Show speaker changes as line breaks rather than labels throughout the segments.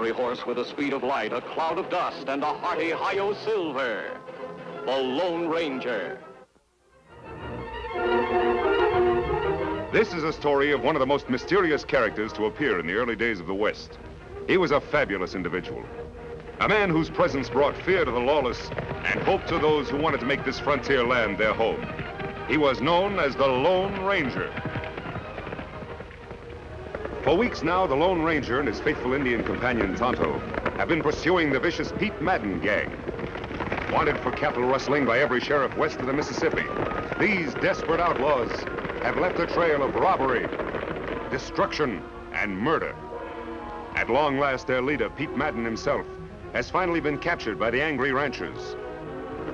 fiery horse with the speed of light, a cloud of dust, and a hearty Hi-Yo Silver, the Lone Ranger.
This is a story of one of the most mysterious characters to appear in the early days of the West. He was a fabulous individual, a man whose presence brought fear to the lawless and hope to those who wanted to make this frontier land their home. He was known as the Lone Ranger. For weeks now, the Lone Ranger and his faithful Indian companion Tonto have been pursuing the vicious Pete Madden gang. Wanted for cattle rustling by every sheriff west of the Mississippi, these desperate outlaws have left a trail of robbery, destruction, and murder. At long last, their leader, Pete Madden himself, has finally been captured by the angry ranchers.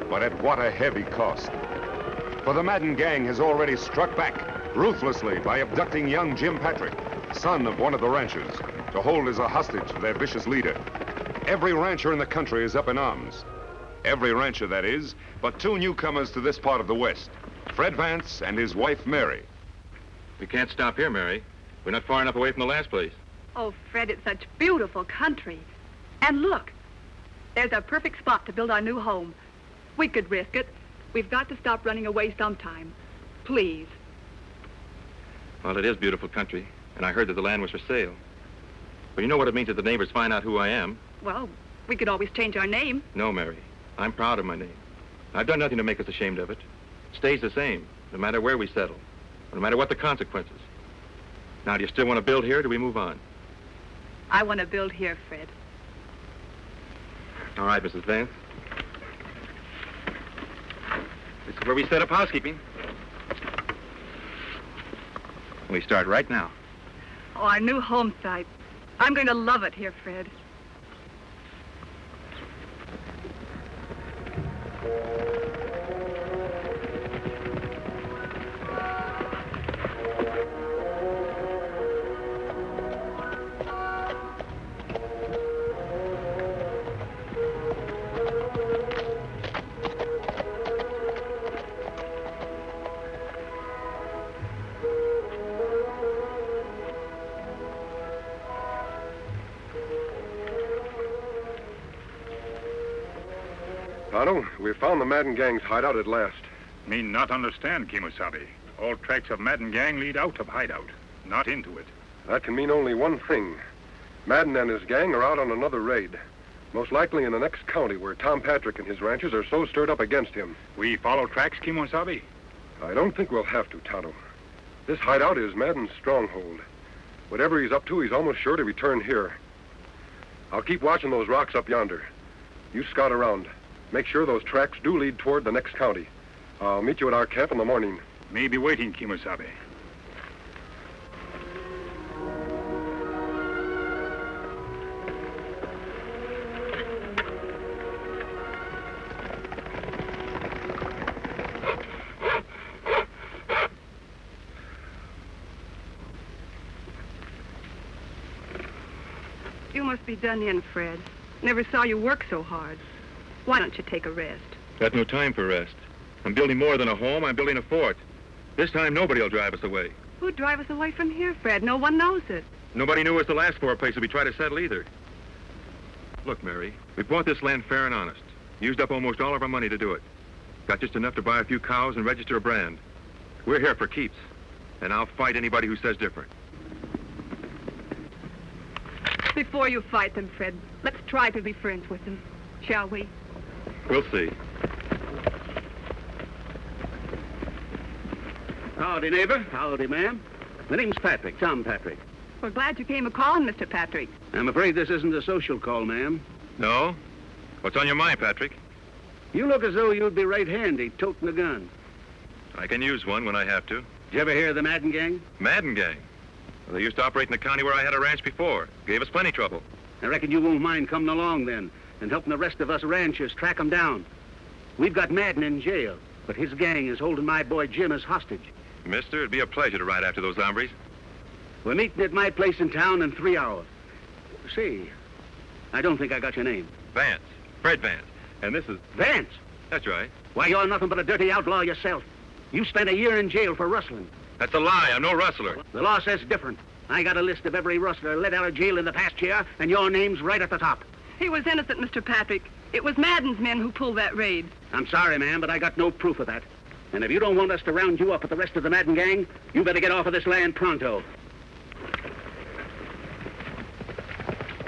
But at what a heavy cost. For the Madden gang has already struck back ruthlessly by abducting young Jim Patrick, son of one of the ranchers, to hold as a hostage to their vicious leader. Every rancher in the country is up in arms. Every rancher, that is, but two newcomers to this part of the West, Fred Vance and his wife, Mary.
We can't stop here, Mary. We're not far enough away from the last place.
Oh, Fred, it's such beautiful country. And look, there's a perfect spot to build our new home. We could risk it. We've got to stop running away sometime. Please.
Well, it is beautiful country, and I heard that the land was for sale. But you know what it means if the neighbors find out who I am?
Well, we could always change our name.
No, Mary. I'm proud of my name. I've done nothing to make us ashamed of it. It stays the same, no matter where we settle, no matter what the consequences. Now, do you still want to build here, or do we move on?
I want to build here, Fred.
All right, Mrs. Vance. This is where we set up housekeeping. We start right now.
Oh, our new home site. I'm going to love it here, Fred.
Tonto, we found the Madden gang's hideout at last.
Me not understand, Kimosabe. All tracks of Madden gang lead out of Hideout, not into it.
That can mean only one thing. Madden and his gang are out on another raid. Most likely in the next county where Tom Patrick and his ranchers are so stirred up against him.
We follow tracks, Kimosabe?
I don't think we'll have to, Tonto. This hideout is Madden's stronghold. Whatever he's up to, he's almost sure to return here. I'll keep watching those rocks up yonder. You scout around. Make sure those tracks do lead toward the next county. I'll meet you at our camp in the morning.
Me be waiting, Kimosabe.
You must be done in, Fred. Never saw you work so hard. Why don't you take a rest?
Got no time for rest. I'm building more than a home. I'm building a fort. This time, nobody will drive us away.
Who'd drive us away from here, Fred? No one knows it.
Nobody knew us the last 4 places we tried to settle either. Look, Mary, we bought this land fair and honest. Used up almost all of our money to do it. Got just enough to buy a few cows and register a brand. We're here for keeps, and I'll fight anybody who says different.
Before you fight them, Fred, let's try to be friends with them, shall we?
We'll see.
Howdy, neighbor. Howdy, ma'am. My name's Patrick, Tom Patrick.
We're glad you came a-calling, Mr. Patrick.
I'm afraid this isn't a social call, ma'am.
No? What's on your mind, Patrick?
You look as though you'd be right handy toting a gun.
I can use one when I have to.
Did you ever hear of the Madden gang?
Madden gang? Well, they used to operate in the county where I had a ranch before. Gave us plenty trouble.
I reckon you won't mind coming along then and helping the rest of us ranchers track 'em down. We've got Madden in jail, but his gang is holding my boy Jim as hostage.
Mister, it'd be a pleasure to ride after those hombres.
We're meeting at my place in town in 3 hours. See, I don't think I got your name.
Vance. Fred Vance. And this is...
Vance?
That's right.
Why, you're nothing but a dirty outlaw yourself. You spent a year in jail for rustling.
That's a lie. I'm no rustler.
The law says different. I got a list of every rustler let out of jail in the past year, and your name's right at the top.
He was innocent, Mr. Patrick. It was Madden's men who pulled that raid.
I'm sorry, ma'am, but I got no proof of that. And if you don't want us to round you up with the rest of the Madden gang, you better get off of this land pronto.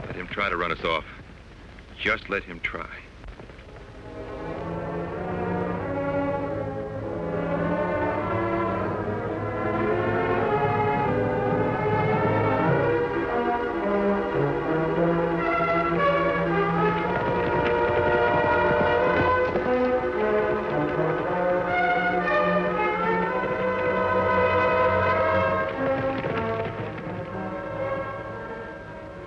Let him try to run us off. Just let him try.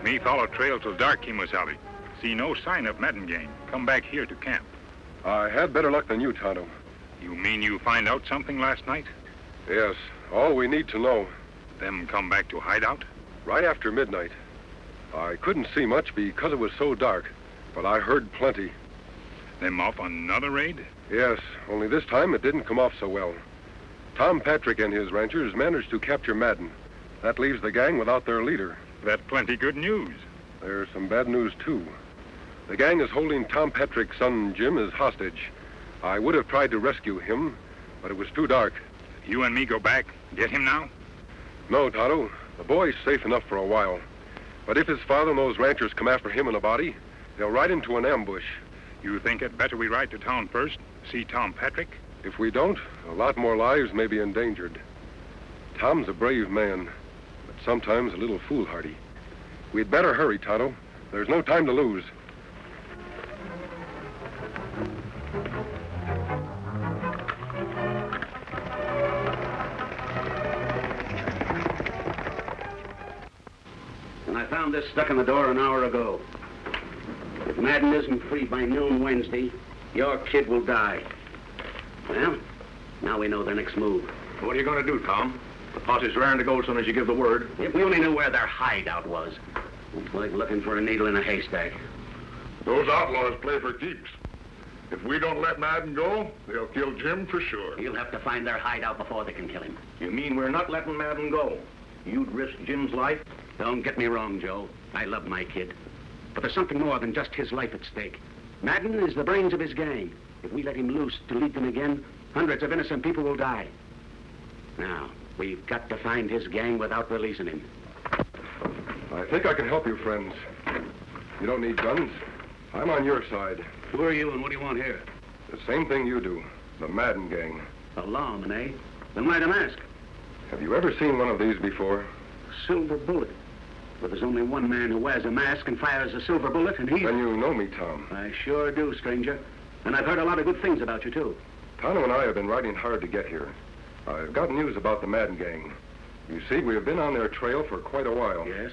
Me follow trail till dark, Kimosabe. See no sign of Madden gang. Come back here to camp.
I had better luck than you, Tonto.
You mean you find out something last night?
Yes, all we need to know.
Them come back to Hideout?
Right after midnight. I couldn't see much because it was so dark, but I heard plenty.
Them off on another raid?
Yes, only this time it didn't come off so well. Tom Patrick and his ranchers managed to capture Madden. That leaves the gang without their leader.
That's plenty good news.
There's some bad news, too. The gang is holding Tom Patrick's son, Jim, as hostage. I would have tried to rescue him, but it was too dark.
You and me go back, get him now?
No, Tonto. The boy's safe enough for a while. But if his father and those ranchers come after him in a body, they'll ride into an ambush.
You think it better we ride to town first, see Tom Patrick?
If we don't, a lot more lives may be endangered. Tom's a brave man, but sometimes a little foolhardy. We'd better hurry, Tonto. There's no time to lose.
And I found this stuck in the door an hour ago. If Madden isn't free by noon Wednesday, your kid will die. Well, now we know their next move.
What are you going to do, Tom? The posse's raring to go as soon as you give the word.
If we only knew where their hideout was. It's like looking for a needle in a haystack.
Those outlaws play for keeps. If we don't let Madden go, they'll kill Jim for sure.
You'll have to find their hideout before they can kill him.
You mean we're not letting Madden go? You'd risk Jim's life?
Don't get me wrong, Joe. I love my kid. But there's something more than just his life at stake. Madden is the brains of his gang. If we let him loose to lead them again, hundreds of innocent people will die. Now, we've got to find his gang without releasing him.
I think I can help you, friends. You don't need guns. I'm on your side.
Who are you and what do you want here?
The same thing you do. The Madden gang.
A lawman, eh? Then why the mask?
Have you ever seen one of these before?
Silver bullet. But there's only one man who wears a mask and fires a silver bullet, and he's...
Then you know me, Tom.
I sure do, stranger. And I've heard a lot of good things about you, too.
Tonto and I have been riding hard to get here. I've got news about the Madden gang. You see, we have been on their trail for quite a while.
Yes?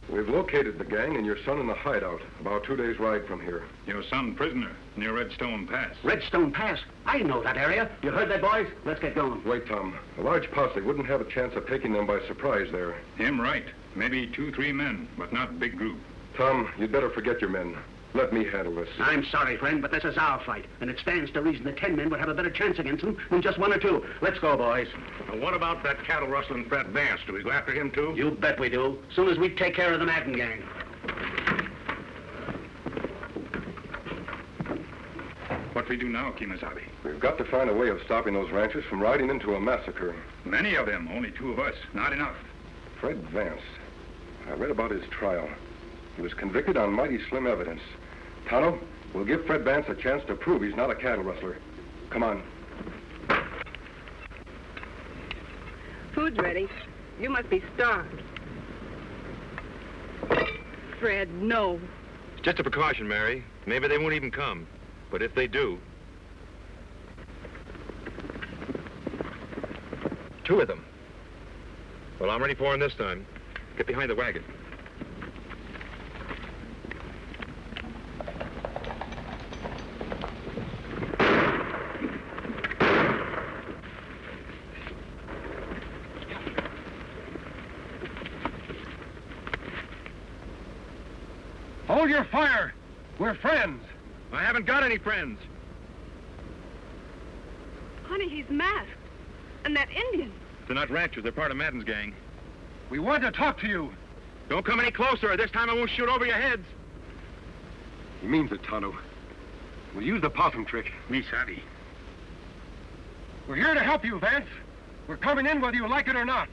We've located the gang and your son in the hideout, about 2 days' ride from here.
Your son prisoner near Redstone Pass.
Redstone Pass? I know that area. You heard that, boys? Let's get going.
Wait, Tom. A large posse wouldn't have a chance of taking them by surprise there.
Him right. Maybe 2-3 men, but not big group.
Tom, you'd better forget your men. Let me handle this.
I'm sorry, friend, but this is our fight, and it stands to reason that 10 men would have a better chance against them than just 1 or 2. Let's go, boys.
Now, what about that cattle rustling Fred Vance? Do we go after him, too?
You bet we do. As soon as we take care of the Madden gang.
What we do now, Kimosabe?
We've got to find a way of stopping those ranchers from riding into a massacre.
Many of them, only 2 of us. Not enough.
Fred Vance. I read about his trial. He was convicted on mighty slim evidence. Tonto, we'll give Fred Vance a chance to prove he's not a cattle rustler. Come on.
Food's ready. You must be starved. Fred, no.
It's just a precaution, Mary. Maybe they won't even come. But if they do... 2 of them. Well, I'm ready for them this time. Get behind the wagon.
Hold your fire! We're friends!
I haven't got any friends.
Honey, he's masked. And that Indian.
They're not ranchers. They're part of Madden's gang.
We want to talk to you.
Don't come any closer. This time I won't shoot over your heads.
He means it, Tonto. We'll use the possum trick.
Me savvy.
We're here to help you, Vance. We're coming in whether you like it or not.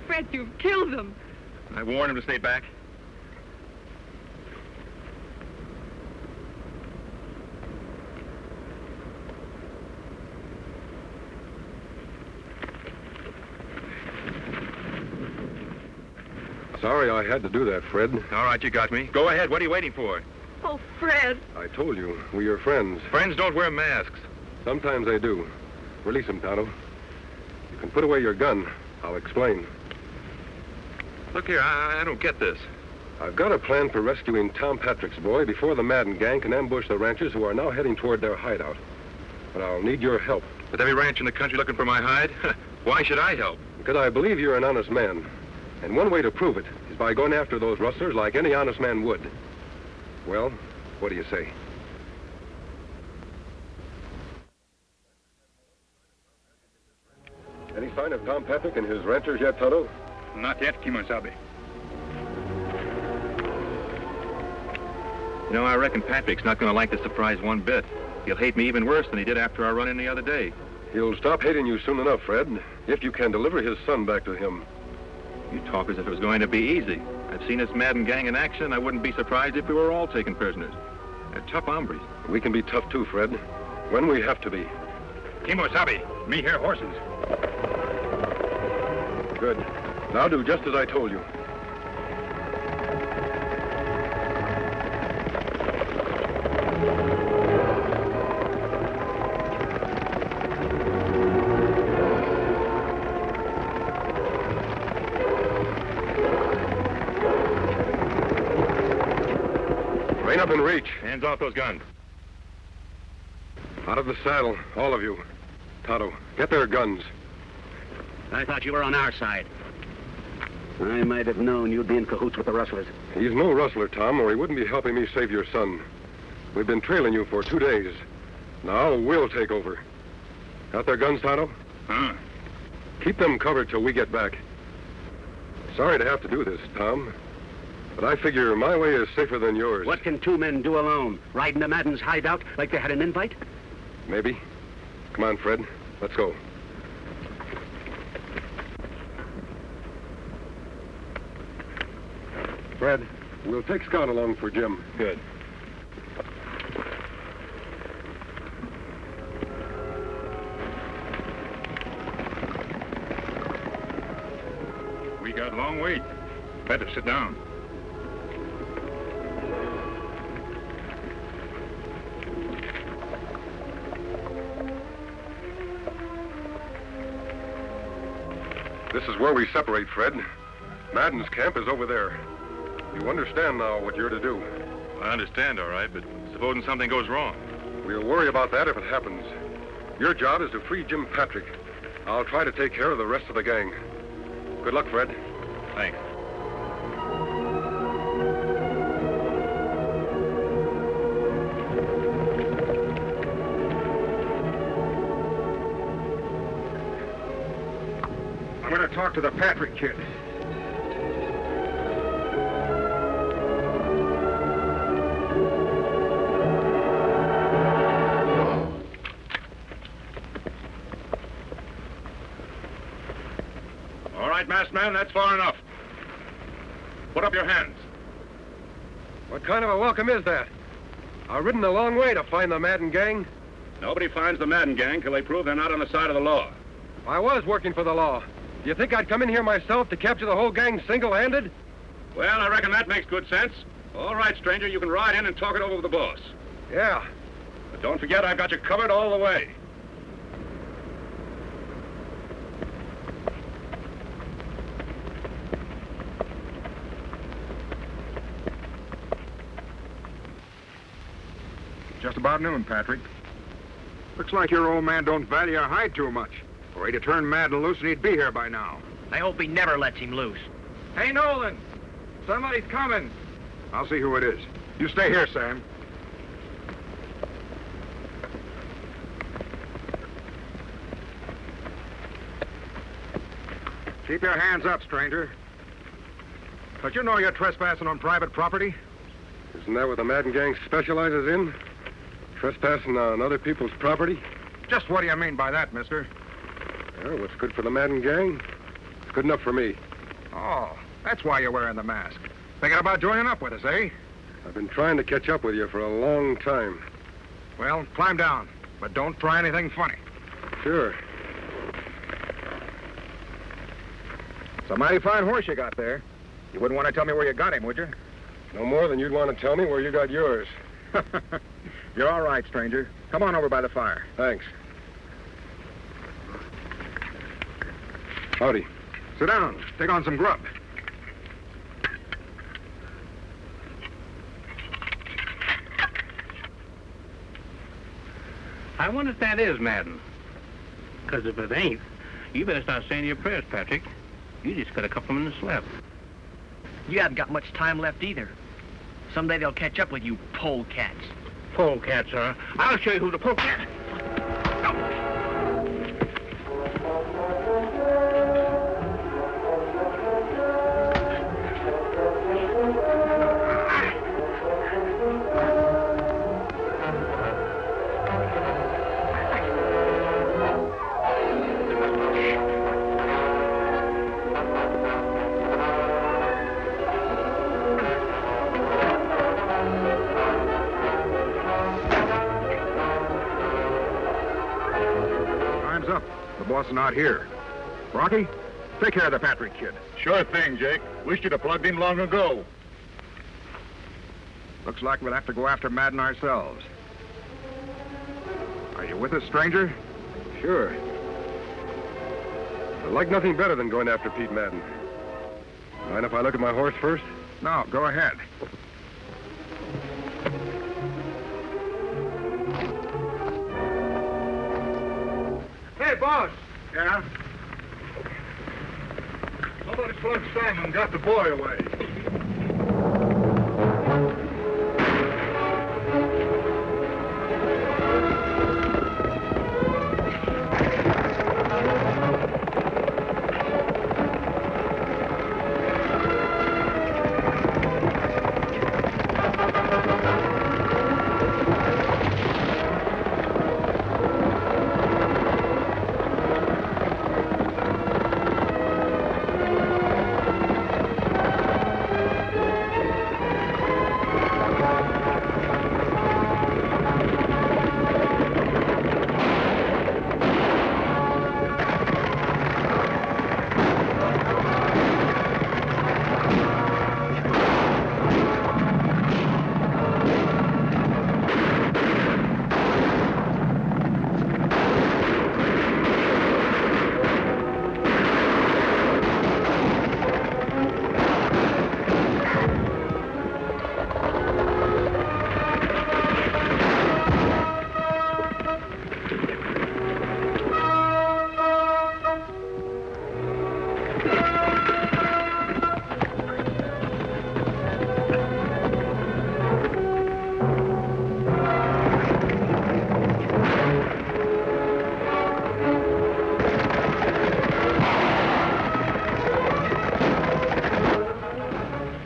Fred, you've killed them.
I warned him to stay back.
Sorry I had to do that, Fred.
All right, you got me. Go ahead. What are you waiting for?
Oh, Fred.
I told you, we are friends.
Friends don't wear masks.
Sometimes they do. Release him, Tonto. You can put away your gun. I'll explain.
Look here, I don't get this.
I've got a plan for rescuing Tom Patrick's boy before the Madden gang can ambush the ranchers who are now heading toward their hideout. But I'll need your help.
With every ranch in the country looking for my hide? Why should I help?
Because I believe you're an honest man. And one way to prove it is by going after those rustlers like any honest man would. Well, what do you say? Any sign of Tom Patrick and his ranchers yet, Tonto?
Not yet, Kimosabe.
You know, I reckon Patrick's not going to like the surprise one bit. He'll hate me even worse than he did after our run-in the other day.
He'll stop hating you soon enough, Fred, if you can deliver his son back to him.
You talk as if it was going to be easy. I've seen this Madden gang in action. I wouldn't be surprised if we were all taken prisoners. They're tough hombres.
We can be tough too, Fred, when we have to be.
Kimosabe, me hear horses.
Good. Now do just as I told you. Rein up and reach.
Hands off those guns.
Out of the saddle, all of you. Tonto, get their guns.
I thought you were on our side. I might have known you'd be in cahoots with the rustlers.
He's no rustler, Tom, or he wouldn't be helping me save your son. We've been trailing you for 2 days. Now we'll take over. Got their guns, Tonto?
Huh?
Keep them covered till we get back. Sorry to have to do this, Tom, but I figure my way is safer than yours.
What can two men do alone? Ride into Madden's hideout like they had an invite?
Maybe. Come on, Fred. Let's go. Fred, we'll take Scout along for Jim.
Good.
We got a long wait. Better sit down.
This is where we separate, Fred. Madden's camp is over there. You understand now what you're to do.
I understand, all right, but supposing something goes wrong?
We'll worry about that if it happens. Your job is to free Jim Patrick. I'll try to take care of the rest of the gang. Good luck, Fred.
Thanks.
I'm going to talk to the Patrick kid.
All right, masked man, that's far enough. Put up your hands.
What kind of a welcome is that? I've ridden a long way to find the Madden gang.
Nobody finds the Madden gang till they prove they're not on the side of the law.
I was working for the law. Do you think I'd come in here myself to capture the whole gang single-handed?
Well, I reckon that makes good sense. All right, stranger, you can ride in and talk it over with the boss.
Yeah.
But don't forget, I've got you covered all the way.
Just about noon, Patrick. Looks like your old man don't value your hide too much. Were he to turn Madden loose, and he'd be here by now.
I hope he never lets him loose.
Hey, Nolan! Somebody's coming. I'll see who it is. You stay here, Sam. Keep your hands up, stranger. But you know you're trespassing on private property?
Isn't that what the Madden gang specializes in? Trespassing on other people's property?
Just what do you mean by that, mister?
Well, what's good for the Madden gang? It's good enough for me.
Oh, that's why you're wearing the mask. Thinking about joining up with us, eh?
I've been trying to catch up with you for a long time.
Well, climb down, but don't try anything funny.
Sure.
It's a mighty fine horse you got there. You wouldn't want to tell me where you got him, would you?
No more than you'd want to tell me where you got yours.
You're all right, stranger. Come on over by the fire.
Thanks. Howdy.
Sit down. Take on some grub.
I wonder if that is Madden. Because if it ain't, you better start saying your prayers, Patrick. You just got a couple of minutes left.
You haven't got much time left either. Someday they'll catch up with you polecats.
Polecats, huh? I'll show you who the polecat.
Up. The boss is not here. Rocky, take care of the Patrick kid.
Sure thing, Jake. Wished you'd have plugged him long ago.
Looks like we'll have to go after Madden ourselves. Are you with us, stranger?
Sure. I like nothing better than going after Pete Madden. Mind if I look at my horse first?
No, go ahead.
Hey, boss. Yeah? Somebody plugged Simon and got the boy away.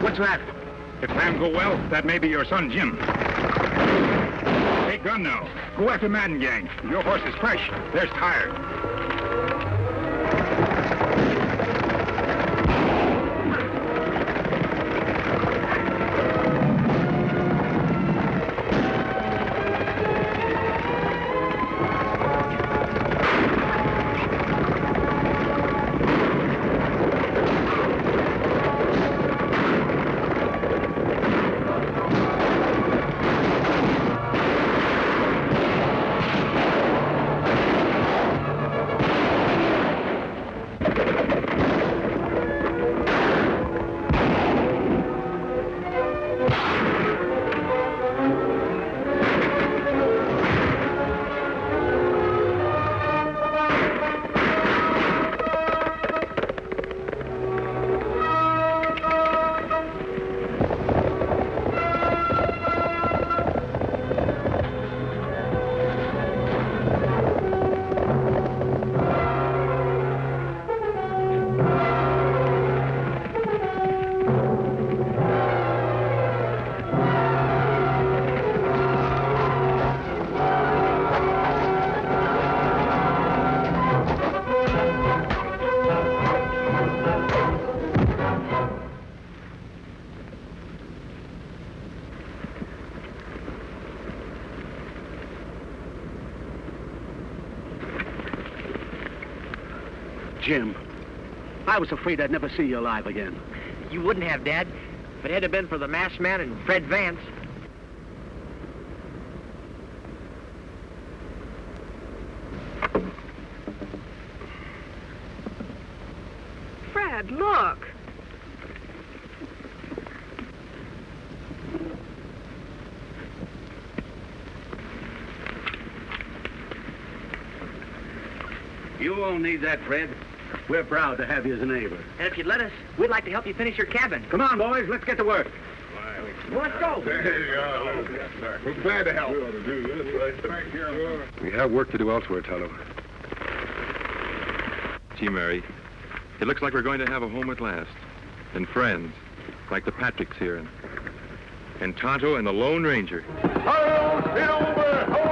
What's that? If plans go well, that may be your son, Jim. Take gun now. Go after Madden gang. Your horse is fresh. There's tired.
Jim. I was afraid I'd never see you alive again.
You wouldn't have, Dad, if it hadn't been for the masked man and Fred Vance.
Fred, look.
You won't need that, Fred. We're proud to have you as a neighbor.
And if you'd let us, we'd like to help you finish your cabin.
Come on, boys, let's get to work.
Well, let's go.
We're glad to help. We ought to do this right.
We have work to do elsewhere, Tonto.
Gee, Mary, it looks like we're going to have a home at last. And friends, like the Patricks here. And Tonto and the Lone Ranger.
Hi-yo, Silver!